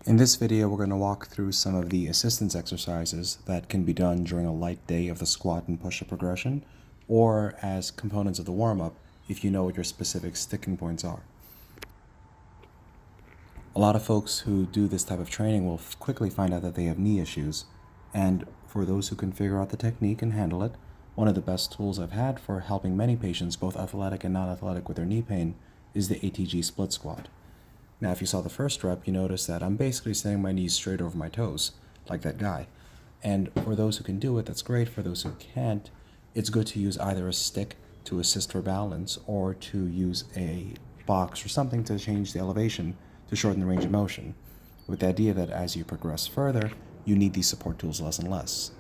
In this video, we're going to walk through some of the assistance exercises that can be done during a light day of the squat and push-up progression, or as components of the warm-up if you know what your specific sticking points are. A lot of folks who do this type of training will quickly find out that they have knee issues, and for those who can figure out the technique and handle it, one of the best tools I've had for helping many patients, both athletic and non-athletic, with their knee pain is the ATG split squat. Now, if you saw the first rep, you notice that I'm basically setting my knees straight over my toes, like that guy. And for those who can do it, that's great. For those who can't, it's good to use either a stick to assist for balance or to use a box or something to change the elevation to shorten the range of motion, with the idea that as you progress further, you need these support tools less and less.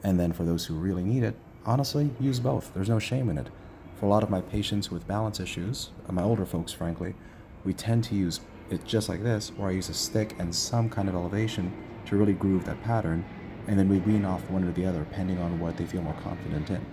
And then for those who really need it, honestly, use both. There's no shame in it. For a lot of my patients with balance issues, my older folks, frankly, we tend to use it just like this, where I use a stick and some kind of elevation to really groove that pattern, and then we wean off one or the other depending on what they feel more confident in.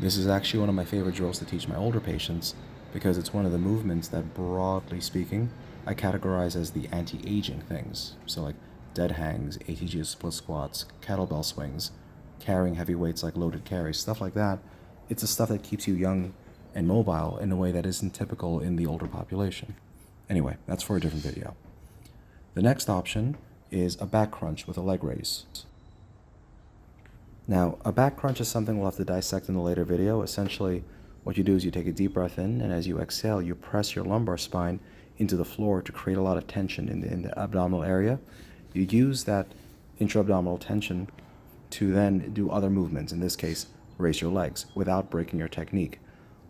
This is actually one of my favorite drills to teach my older patients because it's one of the movements that, broadly speaking, I categorize as the anti-aging things. So like dead hangs, ATG split squats, kettlebell swings, carrying heavy weights like loaded carries, stuff like that. It's the stuff that keeps you young and mobile in a way that isn't typical in the older population. Anyway, that's for a different video. The next option is a back crunch with a leg raise. Now, a back crunch is something we'll have to dissect in a later video. Essentially, what you do is you take a deep breath in, and as you exhale, you press your lumbar spine into the floor to create a lot of tension in the abdominal area. You use that intra-abdominal tension to then do other movements, in this case, raise your legs, without breaking your technique.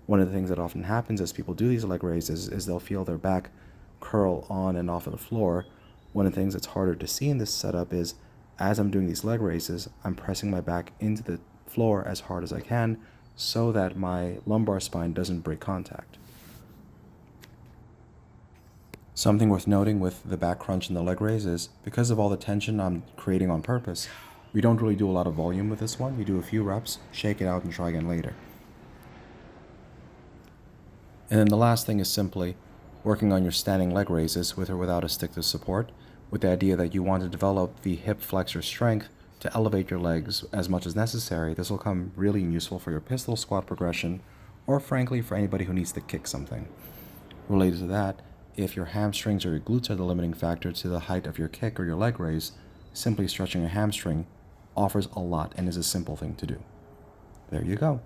One of the things that often happens as people do these leg raises is they'll feel their back curl on and off of the floor. One of the things that's harder to see in this setup is as I'm doing these leg raises, I'm pressing my back into the floor as hard as I can so that my lumbar spine doesn't break contact. Something worth noting with the back crunch and the leg raise is because of all the tension I'm creating on purpose, we don't really do a lot of volume with this one. You do a few reps, shake it out, and try again later. And then the last thing is simply working on your standing leg raises with or without a stick to support, with the idea that you want to develop the hip flexor strength to elevate your legs as much as necessary. This will come really useful for your pistol squat progression, or frankly for anybody who needs to kick something. Related to that, if your hamstrings or your glutes are the limiting factor to the height of your kick or your leg raise, simply stretching a hamstring offers a lot and is a simple thing to do. There you go.